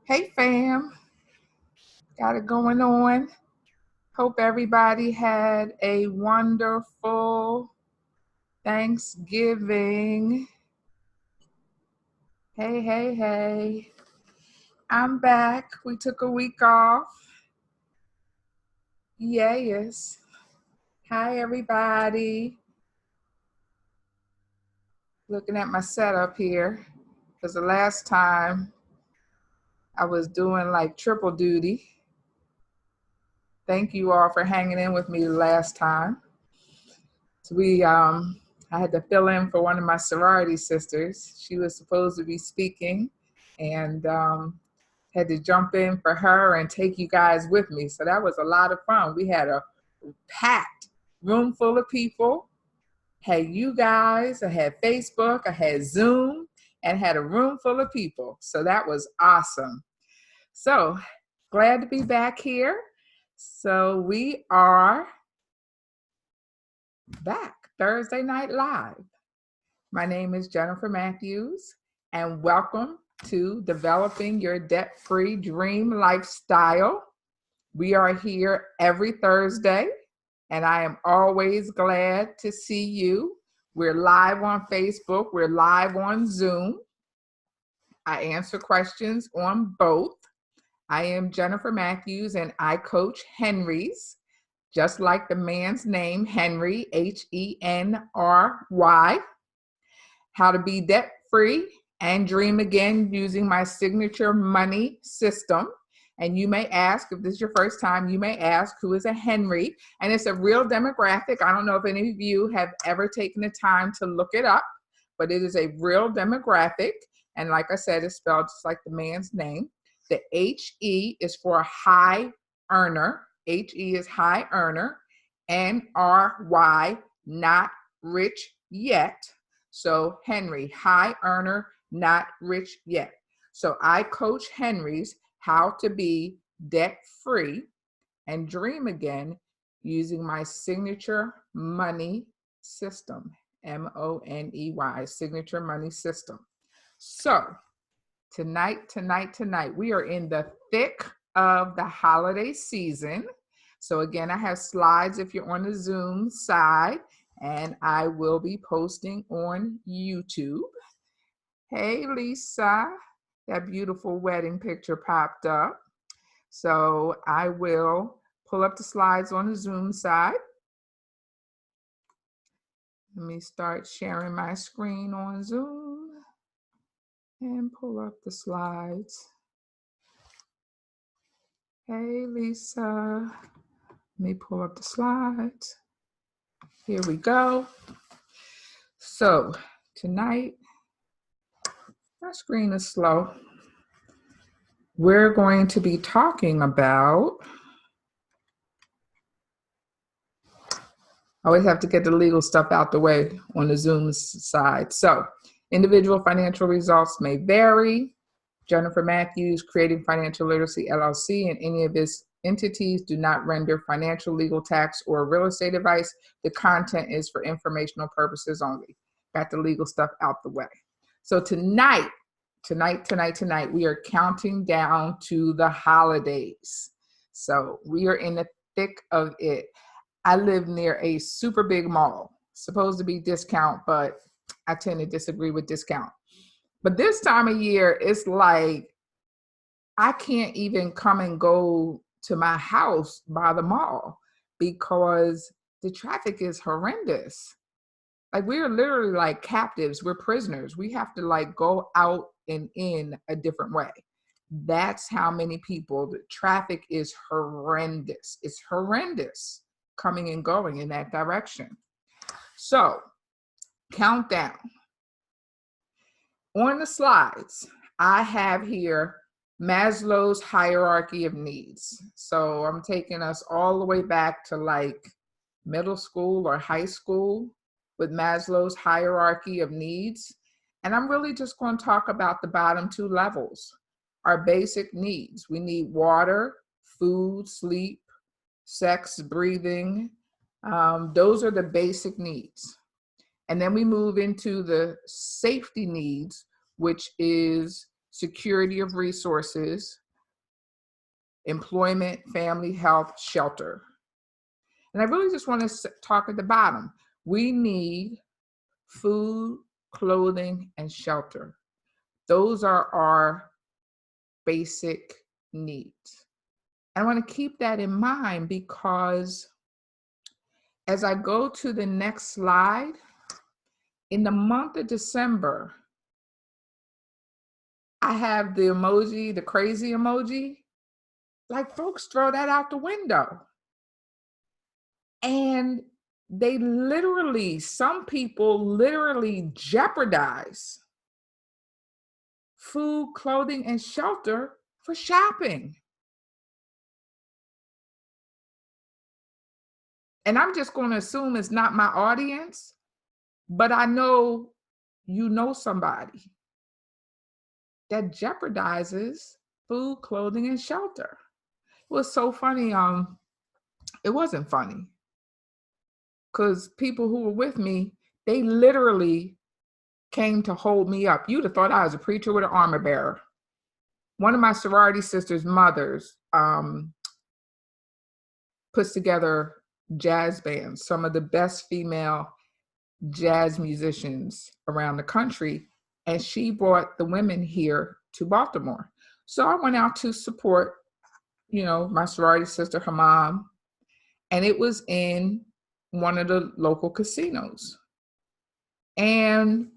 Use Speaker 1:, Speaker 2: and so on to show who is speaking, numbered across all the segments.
Speaker 1: Hey fam, got it going on. Hope everybody had a wonderful Thanksgiving. Hey. I'm back. We took a week off. Yes. Hi everybody. Looking at my setup here because the last time I was doing like triple duty. Thank you all for hanging in with me the last time. So I had to fill in for one of my sorority sisters. She was supposed to be speaking and had to jump in for her and take you guys with me. So that was a lot of fun. We had a packed room full of people. Had you guys, I had Facebook, I had Zoom, and had a room full of people. So that was awesome. So glad to be back here. So we are back, Thursday Night Live. My name is Jennifer Matthews, and welcome to Developing Your Debt-Free Dream Lifestyle. We are here every Thursday, and I am always glad to see you. We're live on Facebook. We're live on Zoom. I answer questions on both. I am Jennifer Matthews, and I coach Henrys, just like the man's name, Henry, Henry. How to be debt-free and dream again using my signature money system. And you may ask, if this is your first time, you may ask, who is a Henry? And it's a real demographic. I don't know if any of you have ever taken the time to look it up, but it is a real demographic. And like I said, it's spelled just like the man's name. The HE is for high earner. HE is high earner. NRY, not rich yet. So Henry, high earner, not rich yet. So I coach Henrys how to be debt-free and dream again using my signature money system, MONEY, signature money system. So tonight, we are in the thick of the holiday season. So again, I have slides if you're on the Zoom side, and I will be posting on YouTube. Hey, Lisa, that beautiful wedding picture popped up. So I will pull up the slides on the Zoom side. Let me start sharing my screen on Zoom and pull up the slides. Hey, Lisa, let me pull up the slides. Here we go. So tonight, my screen is slow. We're going to be talking about, I always have to get the legal stuff out the way on the Zoom side. So individual financial results may vary. Jennifer Matthews, Creating Financial Literacy LLC, and any of its entities do not render financial, legal, tax, or real estate advice. The content is for informational purposes only. Got the legal stuff out the way. So tonight, we are counting down to the holidays. So we are in the thick of it. I live near a super big mall, supposed to be discount, but I tend to disagree with discount. But this time of year, it's like I can't even come and go to my house by the mall because the traffic is horrendous. Like we're literally like captives. We're prisoners. We have to like go out and in a different way. That's how many people, the traffic is horrendous. It's horrendous coming and going in that direction. So countdown. On the slides, I have here Maslow's hierarchy of needs. So I'm taking us all the way back to like middle school or high school with Maslow's hierarchy of needs. And I'm really just going to talk about the bottom two levels, our basic needs. We need water, food, sleep, sex, breathing. Those are the basic needs. And then we move into the safety needs, which is security of resources, employment, family, health, shelter. And I really just want to talk at the bottom. We need food, clothing, and shelter. Those are our basic needs. I want to keep that in mind because as I go to the next slide, in the month of December, I have the emoji, the crazy emoji. Like, folks throw that out the window. And they literally, some people literally jeopardize food, clothing, and shelter for shopping. And I'm just going to assume it's not my audience, but I know you know somebody that jeopardizes food, clothing, and shelter. It was so funny. It wasn't funny because people who were with me, they literally came to hold me up. You'd have thought I was a preacher with an armor bearer. One of my sorority sisters' mothers puts together jazz bands, some of the best female jazz musicians around the country, and she brought the women here to Baltimore. So I went out to support, my sorority sister, her mom, and it was in one of the local casinos. And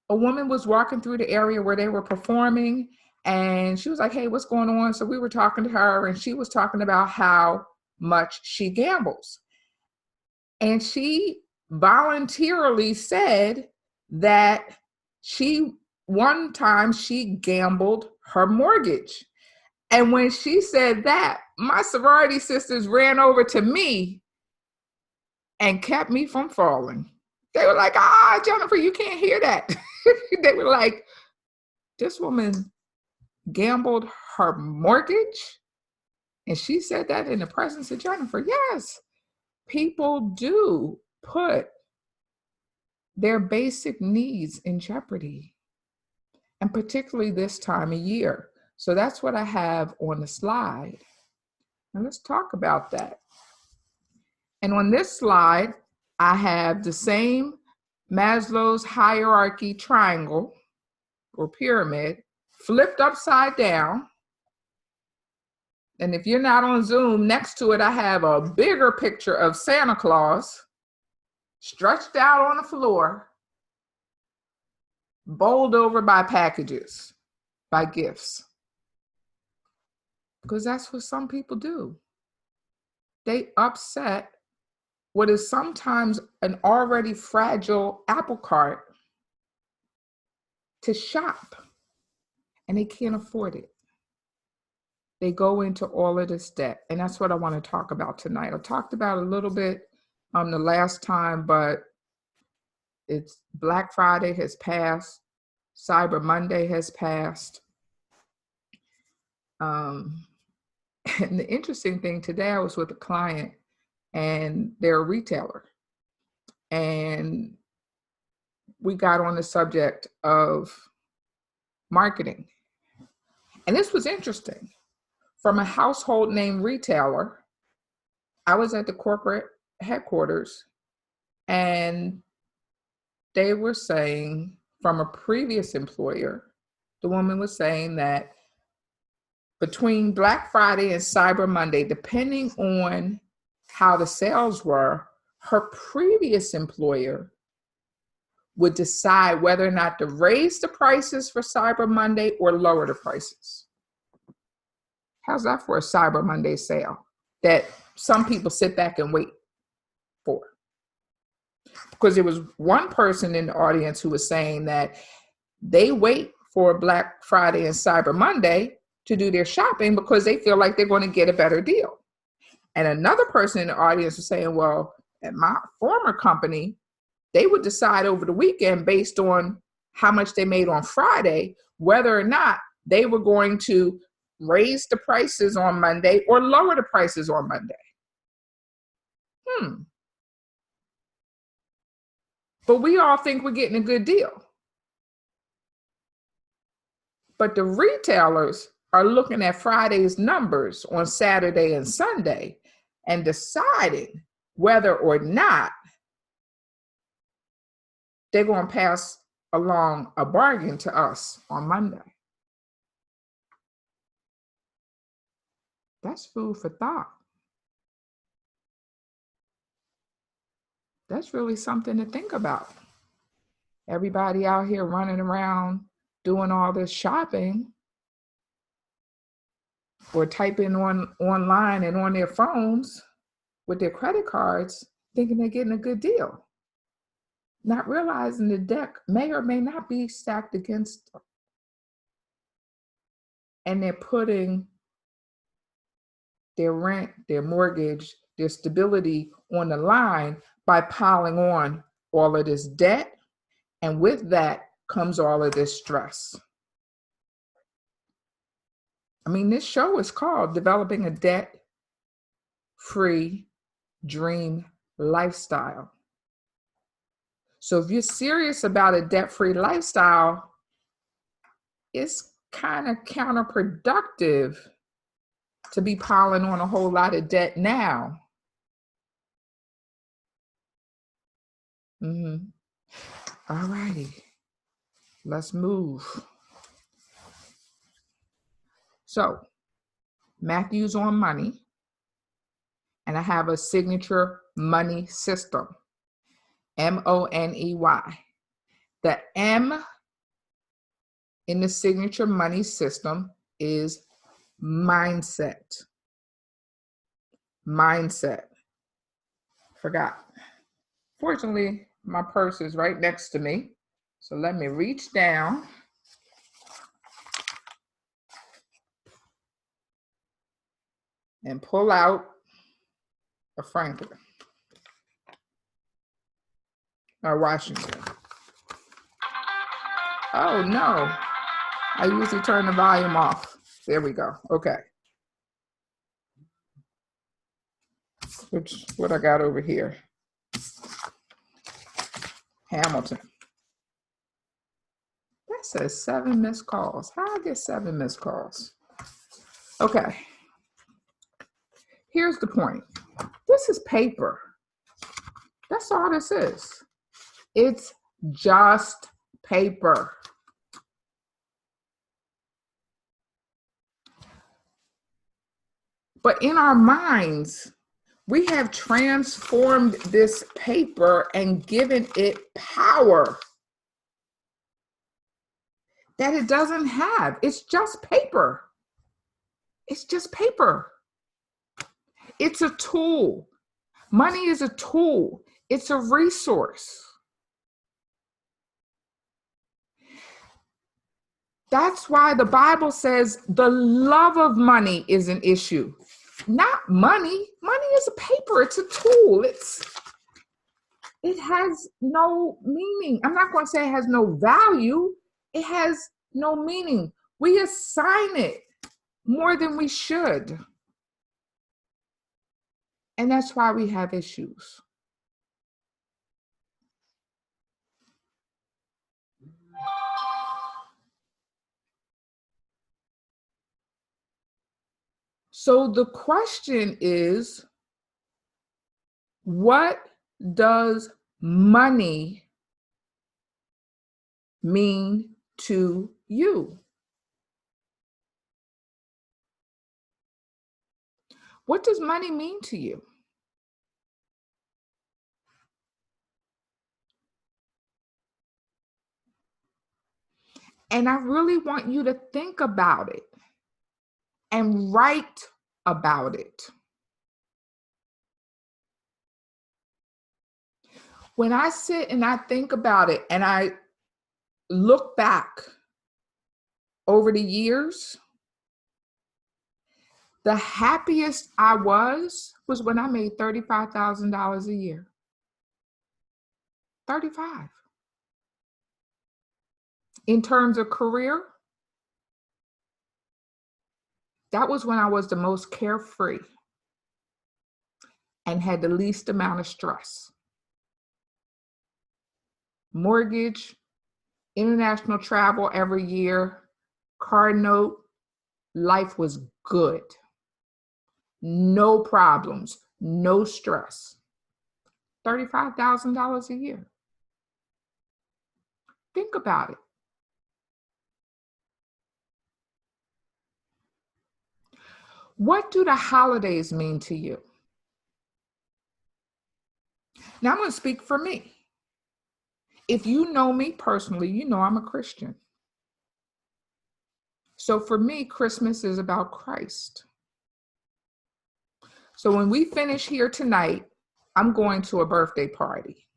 Speaker 1: a woman was walking through the area where they were performing, and she was like, "Hey, what's going on?" So we were talking to her, and she was talking about how much she gambles. And she voluntarily said that one time she gambled her mortgage. And when she said that, my sorority sisters ran over to me and kept me from falling. They were like, Jennifer, you can't hear that. They were like, this woman gambled her mortgage? And she said that in the presence of Jennifer. Yes, people do put their basic needs in jeopardy, and particularly this time of year. So that's what I have on the slide. And let's talk about that. And on this slide, I have the same Maslow's hierarchy triangle or pyramid flipped upside down. And if you're not on Zoom, next to it, I have a bigger picture of Santa Claus stretched out on the floor, bowled over by packages, by gifts. Because that's what some people do. They upset what is sometimes an already fragile apple cart to shop, and they can't afford it. They go into all of this debt, and that's what I want to talk about tonight. I talked about a little bit the last time, but it's Black Friday has passed, Cyber Monday has passed. And the interesting thing, today I was with a client, and they're a retailer, and we got on the subject of marketing. And this was interesting. From a household name retailer, I was at the corporate headquarters, and they were saying from a previous employer, the woman was saying that between Black Friday and Cyber Monday, depending on how the sales were, her previous employer would decide whether or not to raise the prices for Cyber Monday or lower the prices. How's that for a Cyber Monday sale that some people sit back and wait for? Because there was one person in the audience who was saying that they wait for Black Friday and Cyber Monday to do their shopping because they feel like they're going to get a better deal. And another person in the audience was saying, well, at my former company, they would decide over the weekend based on how much they made on Friday, whether or not they were going to raise the prices on Monday or lower the prices on Monday. But we all think we're getting a good deal. But the retailers are looking at Friday's numbers on Saturday and Sunday and deciding whether or not they're going to pass along a bargain to us on Monday. That's food for thought. That's really something to think about. Everybody out here running around doing all this shopping or typing online and on their phones with their credit cards, thinking they're getting a good deal, not realizing the deck may or may not be stacked against them. And they're putting their rent, their mortgage, their stability on the line by piling on all of this debt. And with that comes all of this stress. I mean, this show is called Developing a Debt-Free Dream Lifestyle. So if you're serious about a debt-free lifestyle, it's kind of counterproductive to be piling on a whole lot of debt now. All righty, let's move. So Matthew's on money, and I have a signature money system, MONEY. The M in the signature money system is mindset. Mindset. Forgot. Fortunately, my purse is right next to me. So let me reach down and pull out a Franklin or Washington. Oh no, I usually turn the volume off. There we go. Okay. What I got over here? Hamilton. That says 7 missed calls. How I get 7 missed calls? Okay. Here's the point. This is paper. That's all this is. It's just paper. But in our minds, we have transformed this paper and given it power that it doesn't have. It's just paper. It's just paper. It's a tool. Money is a tool. It's a resource. That's why the Bible says the love of money is an issue. Not money. Money is a paper. It's a tool. It has no meaning. I'm not going to say it has no value. It has no meaning. We assign it more than we should. And that's why we have issues. So the question is, what does money mean to you? What does money mean to you? And I really want you to think about it and write about it. When I sit and I think about it and I look back over the years, the happiest I was when I made $35,000 a year. 35. In terms of career, that was when I was the most carefree and had the least amount of stress. Mortgage, international travel every year, card note, life was good. No problems, no stress. $35,000 a year. Think about it. What do the holidays mean to you? Now I'm going to speak for me. If you know me personally, you know I'm a Christian. So for me, Christmas is about Christ. So when we finish here tonight, I'm going to a birthday party.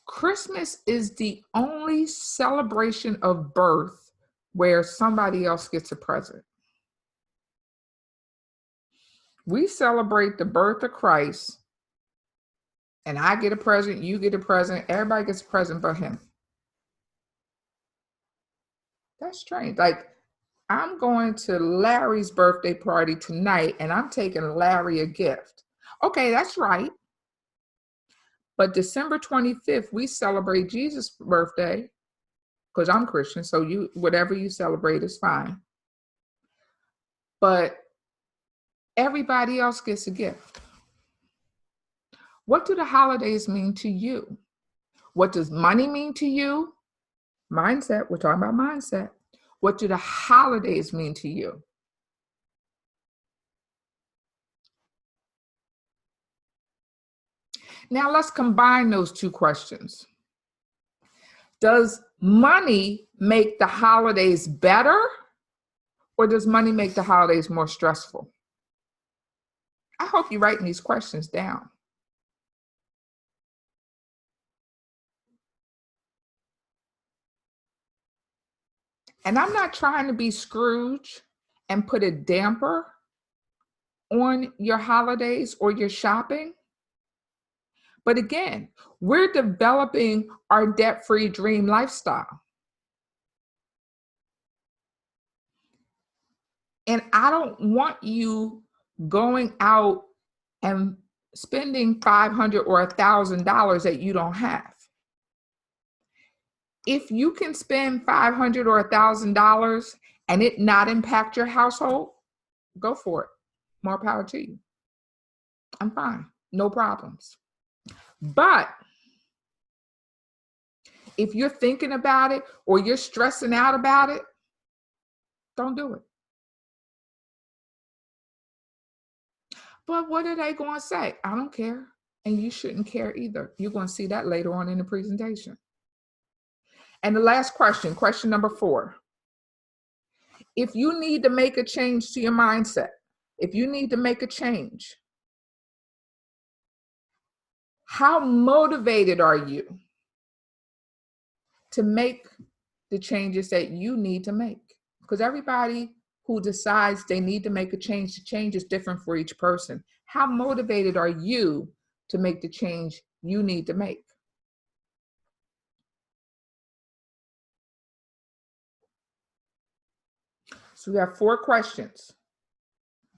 Speaker 1: Christmas is the only celebration of birth where somebody else gets a present. We celebrate the birth of Christ, and I get a present, you get a present, everybody gets a present but him. That's strange. Like, I'm going to Larry's birthday party tonight, and I'm taking Larry a gift. Okay, that's right. But December 25th, we celebrate Jesus' birthday, because I'm Christian, so you, whatever you celebrate is fine. But everybody else gets a gift. What do the holidays mean to you? What does money mean to you? Mindset, we're talking about mindset. What do the holidays mean to you? Now let's combine those two questions. Does money make the holidays better, or does money make the holidays more stressful? I hope you're writing these questions down. And I'm not trying to be Scrooge and put a damper on your holidays or your shopping. But again, we're developing our debt-free dream lifestyle. And I don't want you going out and spending $500 or $1,000 that you don't have. If you can spend $500 or $1,000 and it not impact your household, go for it. More power to you. I'm fine. No problems. But if you're thinking about it or you're stressing out about it, don't do it. But what are they going to say? I don't care. And you shouldn't care either. You're going to see that later on in the presentation. And the last question, question number 4. If you need to make a change to your mindset, if you need to make a change, how motivated are you to make the changes that you need to make? Because everybody who decides they need to make a change, the change is different for each person. How motivated are you to make the change you need to make? So we have 4 questions.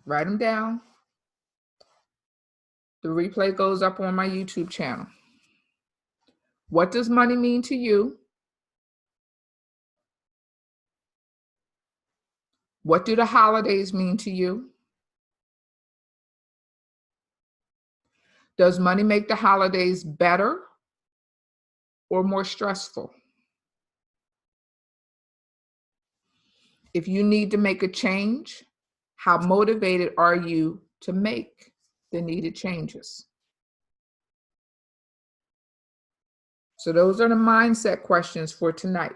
Speaker 1: Write them down. The replay goes up on my YouTube channel. What does money mean to you? What do the holidays mean to you? Does money make the holidays better or more stressful? If you need to make a change, how motivated are you to make the needed changes? So those are the mindset questions for tonight.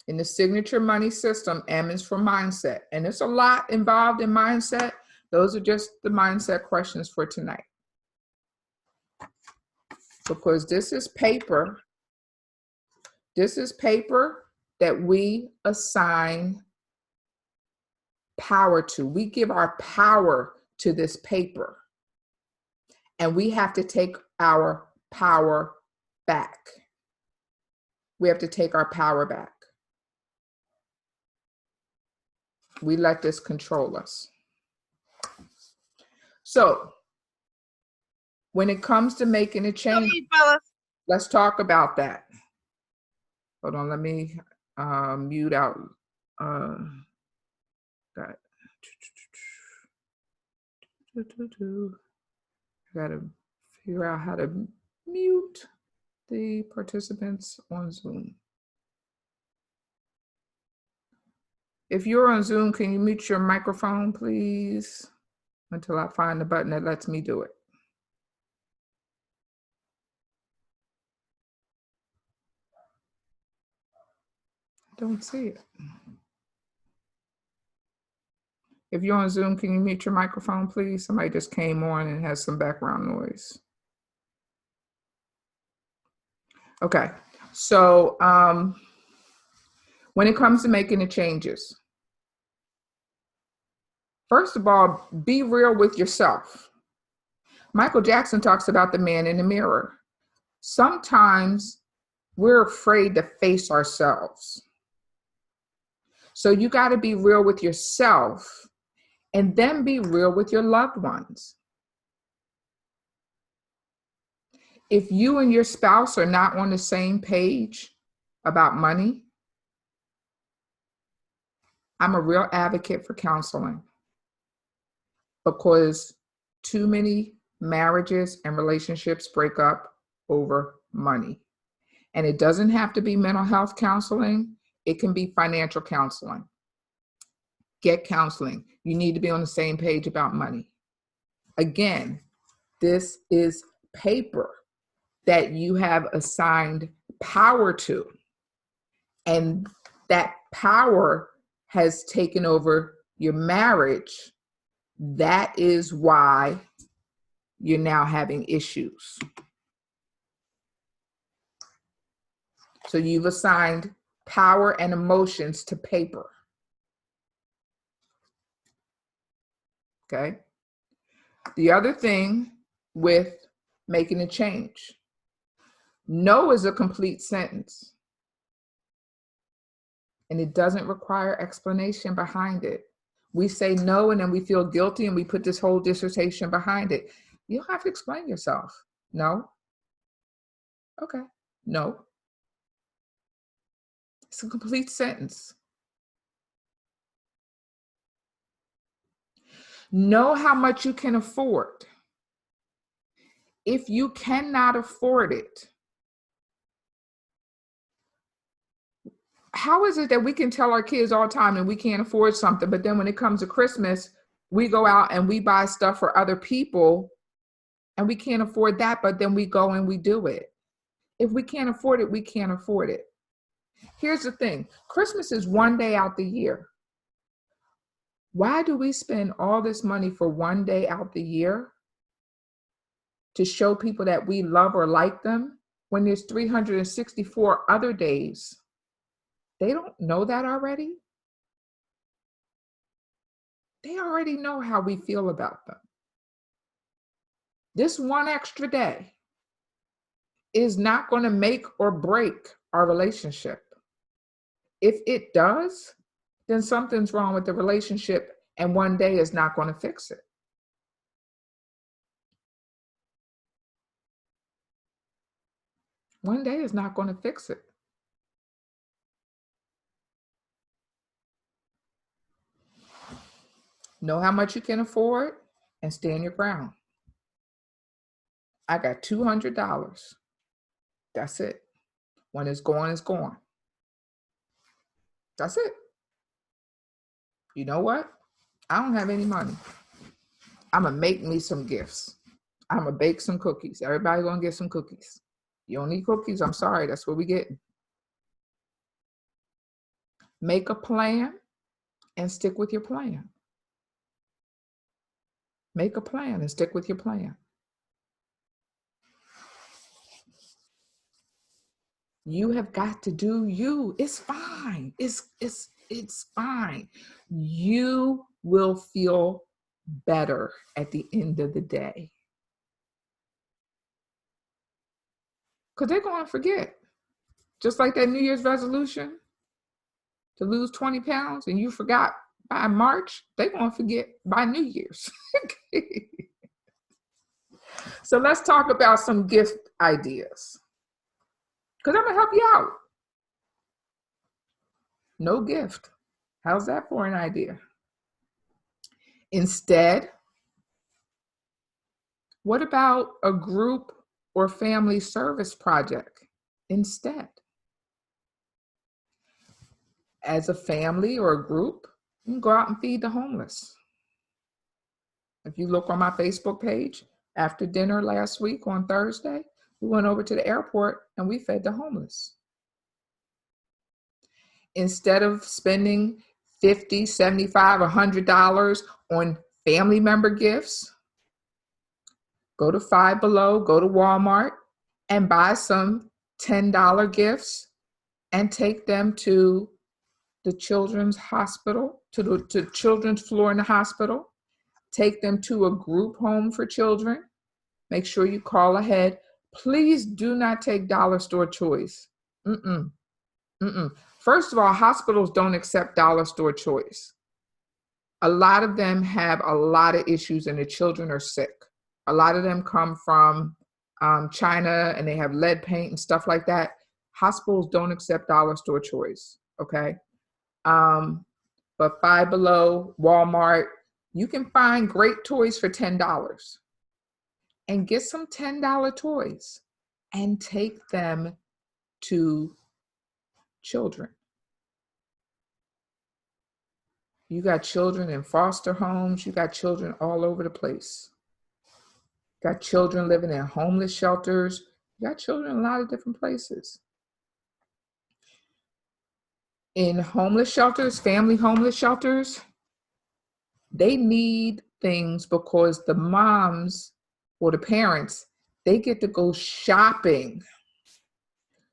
Speaker 1: In the signature money system, M is for mindset. And there's a lot involved in mindset. Those are just the mindset questions for tonight. Because this is paper. This is paper that we assign power to. We give our power to this paper. And we have to take our power back. We have to take our power back. We let this control us. So when it comes to making a change, let's talk about that. Hold on, let me mute out. Got gotta figure out how to mute the participants on Zoom. If you're on Zoom, can you mute your microphone, please? Until I find the button that lets me do it. I don't see it. If you're on Zoom, can you mute your microphone, please? Somebody just came on and has some background noise. Okay, so when it comes to making the changes, first of all, be real with yourself. Michael Jackson talks about the man in the mirror. Sometimes we're afraid to face ourselves. So you got to be real with yourself and then be real with your loved ones. If you and your spouse are not on the same page about money, I'm a real advocate for counseling, because too many marriages and relationships break up over money. And it doesn't have to be mental health counseling. It can be financial counseling. Get counseling. You need to be on the same page about money. Again, this is paper that you have assigned power to. And that power has taken over your marriage. That is why you're now having issues. So you've assigned power and emotions to paper. Okay. The other thing with making a change, no is a complete sentence. And it doesn't require explanation behind it. We say no and then we feel guilty and we put this whole dissertation behind it. You don't have to explain yourself. No. Okay. No. It's a complete sentence. Know how much you can afford. If you cannot afford it, how is it that we can tell our kids all the time and we can't afford something, but then when it comes to Christmas, we go out and we buy stuff for other people and we can't afford that, but then we go and we do it? If we can't afford it, we can't afford it. Here's the thing. Christmas is one day out the year. Why do we spend all this money for one day out the year to show people that we love or like them when there's 364 other days? They don't know that already. They already know how we feel about them. This one extra day is not going to make or break our relationship. If it does, then something's wrong with the relationship and one day is not going to fix it. One day is not going to fix it. Know how much you can afford and stand your ground. I got $200. That's it. When it's gone, it's gone. That's it. You know what? I don't have any money. I'm going to make me some gifts. I'm going to bake some cookies. Everybody going to get some cookies. You don't need cookies? I'm sorry. That's what we get. Make a plan and stick with your plan. Make a plan and stick with your plan. You have got to do you. It's fine. It's fine. You will feel better at the end of the day. Because they're going to forget. Just like that New Year's resolution to lose 20 pounds and you forgot by March, they're going to forget by New Year's. So let's talk about some gift ideas, because I'm going to help you out. no gift. How's that for an idea? Instead, what about a group or family service project instead? As a family or a group, you can go out and feed the homeless. If you look on my Facebook page, after dinner last week on Thursday, we went over to the airport and we fed the homeless. Instead of spending $50, $75, $100 on family member gifts, go to Five Below, go to Walmart, and buy some $10 gifts and take them to the children's hospital, to the children's floor in the hospital. Take them to a group home for children. Make sure you call ahead. Please do not take dollar store choice. First of all, hospitals don't accept dollar store choice. A lot of them have a lot of issues and the children are sick. A lot of them come from China and they have lead paint and stuff like that. Hospitals don't accept dollar store choice, okay? But Five Below, Walmart, you can find great toys for $10 and get some $10 toys and take them to children. You got children in foster homes. You got children all over the place. You got children living in homeless shelters. You got children in a lot of different places. In homeless shelters, family homeless shelters, they need things because the moms or the parents, they get to go shopping.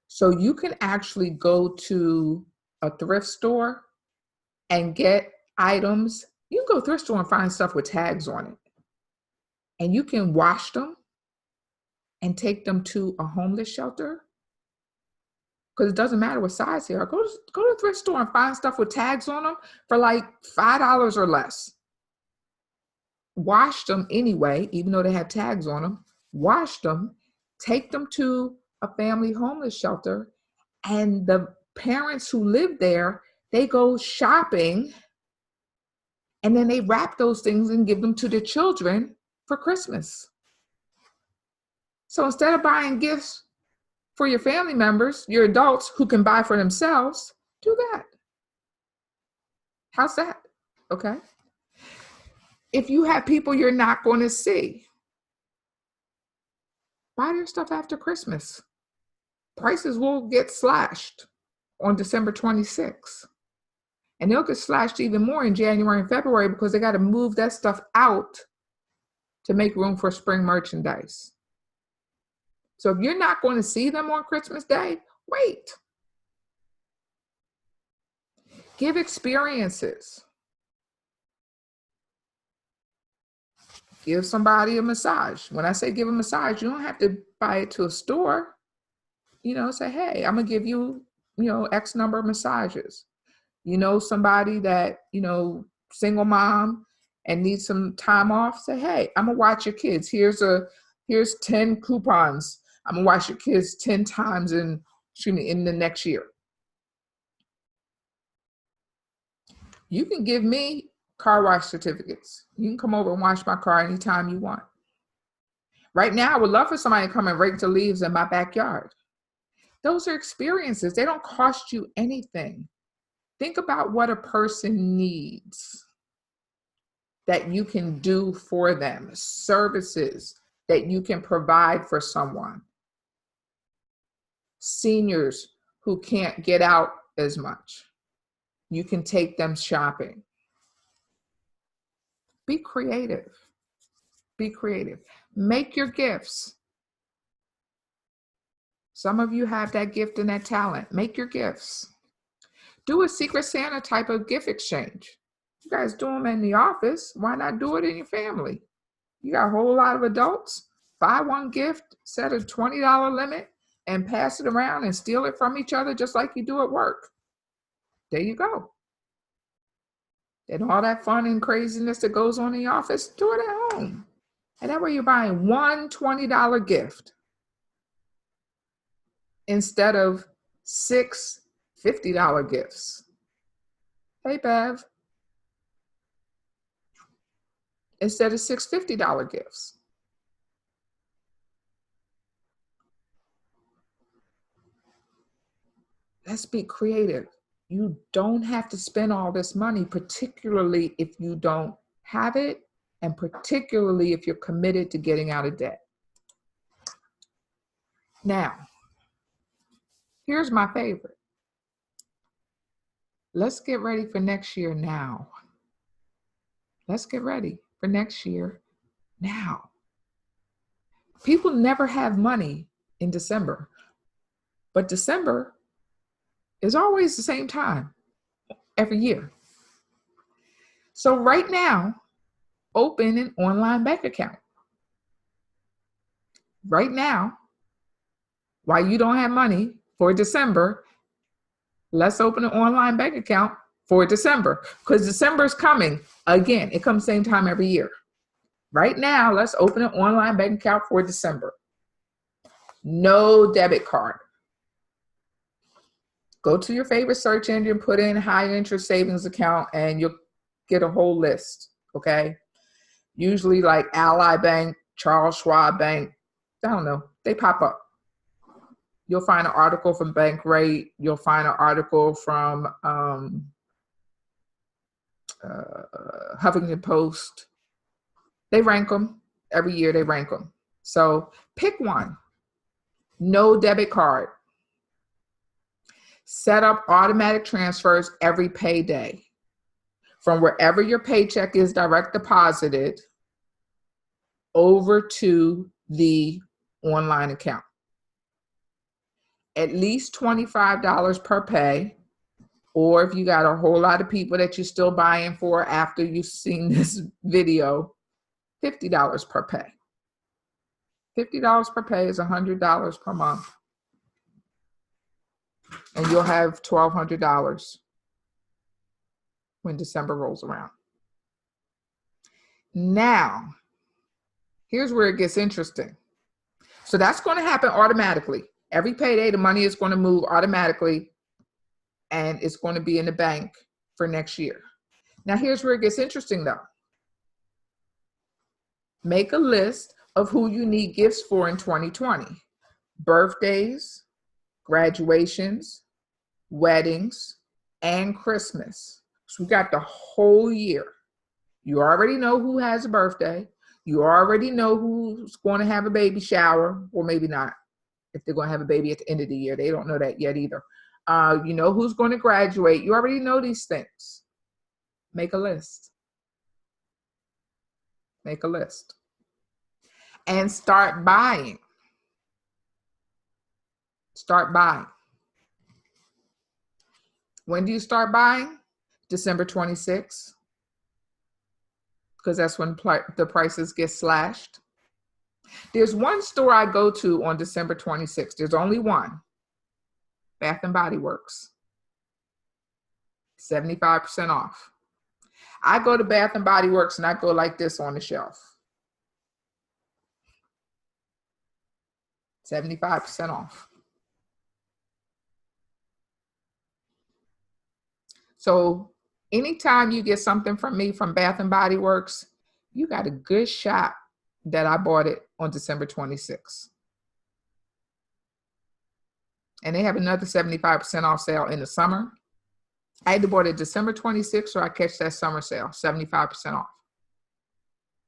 Speaker 1: So you can actually go to a thrift store and get items. You can go to a thrift store and find stuff with tags on it. And you can wash them and take them to a homeless shelter. Because it doesn't matter what size they are. Go to the thrift store and find stuff with tags on them for like $5 or less. Wash them anyway, even though they have tags on them. Wash them, take them to a family homeless shelter, and the parents who live there, they go shopping, and then they wrap those things and give them to the children for Christmas. So instead of buying gifts for your family members, your adults who can buy for themselves, do that. How's that? Okay. If you have people you're not going to see, buy their stuff after Christmas. Prices will get slashed on December 26th. And they'll get slashed even more in January and February because they got to move that stuff out to make room for spring merchandise. So if you're not going to see them on Christmas Day, wait. Give experiences. Give somebody a massage. When I say give a massage, you don't have to buy it to a store. Say, hey, I'm going to give you, X number of massages. Somebody that, single mom and needs some time off, say, hey, I'm going to watch your kids. Here's 10 coupons. I'm going to watch your kids 10 times in the next year. You can give me car wash certificates. You can come over and wash my car anytime you want. Right now, I would love for somebody to come and rake the leaves in my backyard. Those are experiences. They don't cost you anything. Think about what a person needs that you can do for them, services that you can provide for someone. Seniors who can't get out as much. You can take them shopping. Be creative. Be creative. Make your gifts. Some of you have that gift and that talent. Make your gifts. Do a Secret Santa type of gift exchange. You guys do them in the office. Why not do it in your family? You got a whole lot of adults. Buy one gift, set a $20 limit, and pass it around and steal it from each other just like you do at work. There you go. And all that fun and craziness that goes on in the office, do it at home. And that way you're buying one $20 gift instead of 6 $50 gifts. Hey, Bev. Instead of $650 gifts. Let's be creative. You don't have to spend all this money, particularly if you don't have it, and particularly if you're committed to getting out of debt. Now, here's my favorite. Let's get ready for next year now. Let's get ready for next year now. People never have money in December, but December is always the same time every year. So right now, open an online bank account. Right now, while you don't have money for December, let's open an online bank account for December, because December is coming again. It comes same time every year. Right now, let's open an online bank account for December. No debit card. Go to your favorite search engine, put in high interest savings account, and you'll get a whole list, okay? Usually like Ally Bank, Charles Schwab Bank, I don't know, they pop up. You'll find an article from Bankrate. You'll find an article from Huffington Post. They rank them. Every year they rank them. So pick one. No debit card. Set up automatic transfers every payday from wherever your paycheck is direct deposited over to the online account. At least $25 per pay, or if you got a whole lot of people that you're still buying for after you've seen this video, $50 per pay. $50 per pay is $100 per month. And you'll have $1,200 when December rolls around. Now, here's where it gets interesting. So that's going to happen automatically. Every payday, the money is going to move automatically, and it's going to be in the bank for next year. Now, here's where it gets interesting, though. Make a list of who you need gifts for in 2020. Birthdays, graduations, weddings, and Christmas. So we got the whole year. You already know who has a birthday. You already know who's going to have a baby shower, or maybe not. If they're going to have a baby at the end of the year, they don't know that yet either. You know who's going to graduate. You already know these things. Make a list. Make a list. And start buying. Start buying. When do you start buying? December 26th. Because that's when the prices get slashed. There's one store I go to on December 26th. There's only one. Bath and Body Works. 75% off. I go to Bath and Body Works and I go like this on the shelf. 75% off. So anytime you get something from me from Bath and Body Works, you got a good shot that I bought it on December 26th. And they have another 75% off sale in the summer. I either bought it December 26th or I catch that summer sale, 75% off.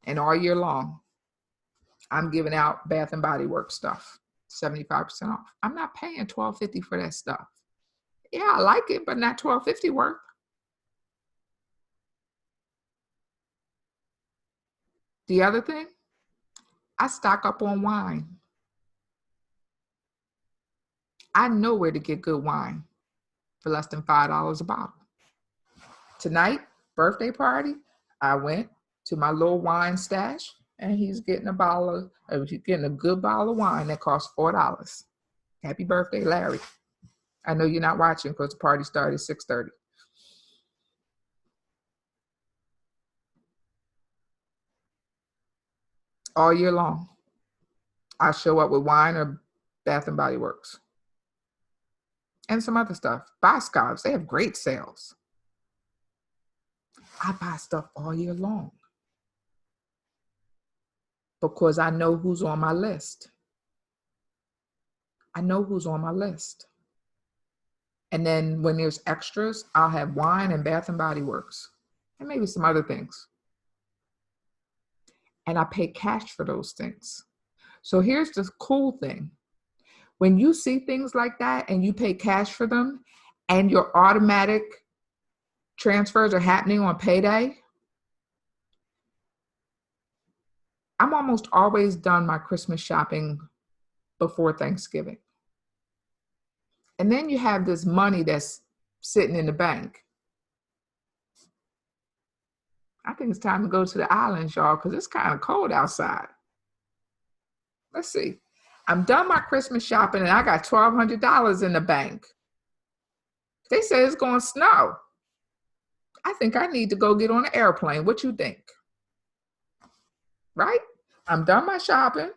Speaker 1: And all year long, I'm giving out Bath and Body Works stuff, 75% off. I'm not paying $12.50 for that stuff. Yeah, I like it, but not $12.50 worth. The other thing, I stock up on wine. I know where to get good wine for less than $5 a bottle. Tonight, birthday party, I went to my little wine stash, and he's getting a good bottle of wine that costs $4. Happy birthday, Larry. I know you're not watching because the party started at 6:30. All year long, I show up with wine or Bath and Body Works. And some other stuff. Buy scarves, they have great sales. I buy stuff all year long because I know who's on my list. I know who's on my list. And then when there's extras, I'll have wine and Bath and Body Works and maybe some other things. And I pay cash for those things. So here's the cool thing. When you see things like that and you pay cash for them and your automatic transfers are happening on payday, I'm almost always done my Christmas shopping before Thanksgiving. And then you have this money that's sitting in the bank. I think it's time to go to the islands, y'all, because it's kind of cold outside. Let's see. I'm done my Christmas shopping and I got $1,200 in the bank. They say it's going to snow. I think I need to go get on an airplane. What you think? Right? I'm done my shopping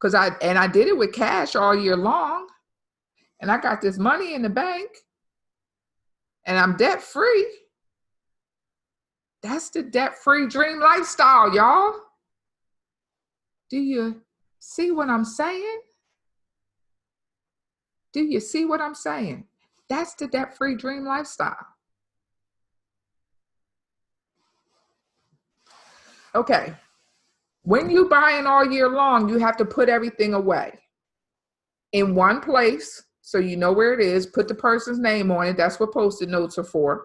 Speaker 1: because I did it with cash all year long, and I got this money in the bank, and I'm debt free. That's the debt-free dream lifestyle, y'all. Do you see what I'm saying? Do you see what I'm saying? That's the debt-free dream lifestyle. Okay. When you buying all year long, you have to put everything away in one place so you know where it is. Put the person's name on it. That's what Post-it notes are for.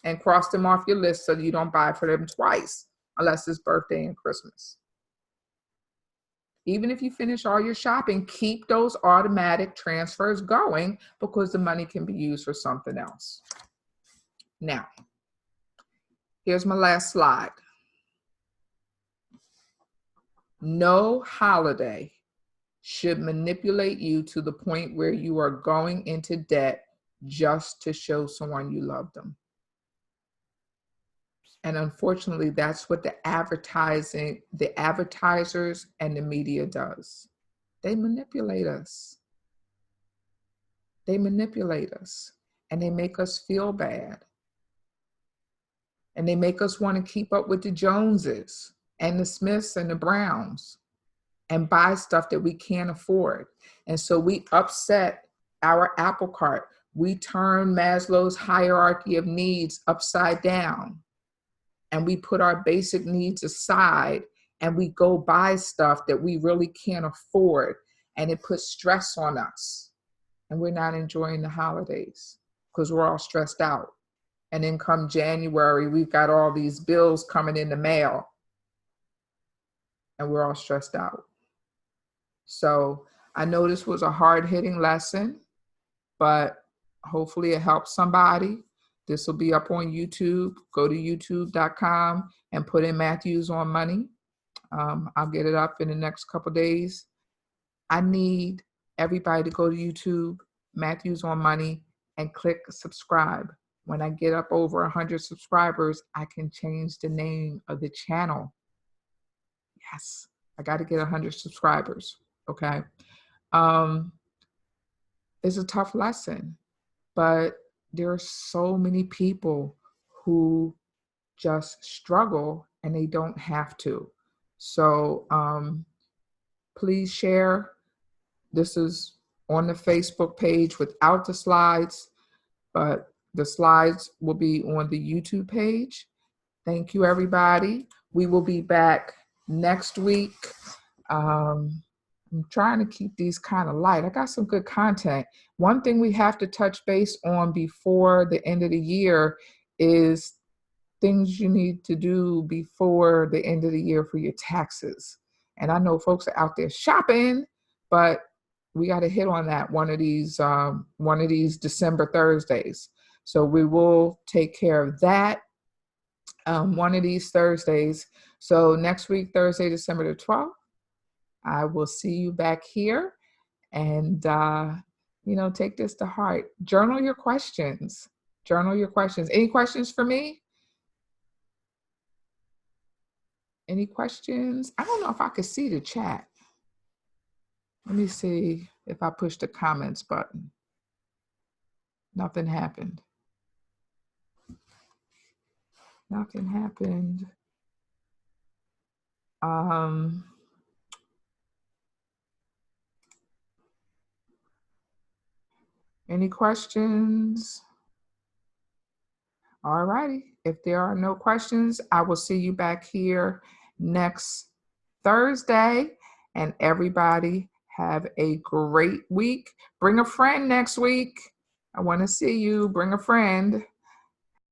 Speaker 1: And cross them off your list so you don't buy for them twice unless it's birthday and Christmas. Even if you finish all your shopping, keep those automatic transfers going because the money can be used for something else. Now, here's my last slide. No holiday should manipulate you to the point where you are going into debt just to show someone you love them. And unfortunately, that's what the advertisers and the media does. They manipulate us. They manipulate us and they make us feel bad. And they make us want to keep up with the Joneses and the Smiths and the Browns and buy stuff that we can't afford. And so we upset our apple cart. We turn Maslow's hierarchy of needs upside down. And we put our basic needs aside and we go buy stuff that we really can't afford. And it puts stress on us. And we're not enjoying the holidays because we're all stressed out. And then come January, we've got all these bills coming in the mail. And we're all stressed out. So I know this was a hard-hitting lesson, but hopefully it helps somebody. This will be up on YouTube. Go to youtube.com and put in Matthews on Money. I'll get it up in the next couple days. I need everybody to go to YouTube, Matthews on Money, and click subscribe. When I get up over 100 subscribers, I can change the name of the channel. Yes, I got to get 100 subscribers. Okay. It's a tough lesson, but there are so many people who just struggle and they don't have to. So please share. This is on the Facebook page without the slides, but the slides will be on the YouTube page. Thank you, everybody. We will be back next week. I'm trying to keep these kind of light. I got some good content. One thing we have to touch base on before the end of the year is things you need to do before the end of the year for your taxes. And I know folks are out there shopping, but we got to hit on that one of these December Thursdays. So we will take care of that one of these Thursdays. So next week, Thursday, December the 12th, I will see you back here and, take this to heart. Journal your questions. Journal your questions. Any questions for me? Any questions? I don't know if I could see the chat. Let me see if I push the comments button. Nothing happened. Nothing happened. Any questions? All righty. If there are no questions, I will see you back here next Thursday. And everybody have a great week. Bring a friend next week. I want to see you. Bring a friend.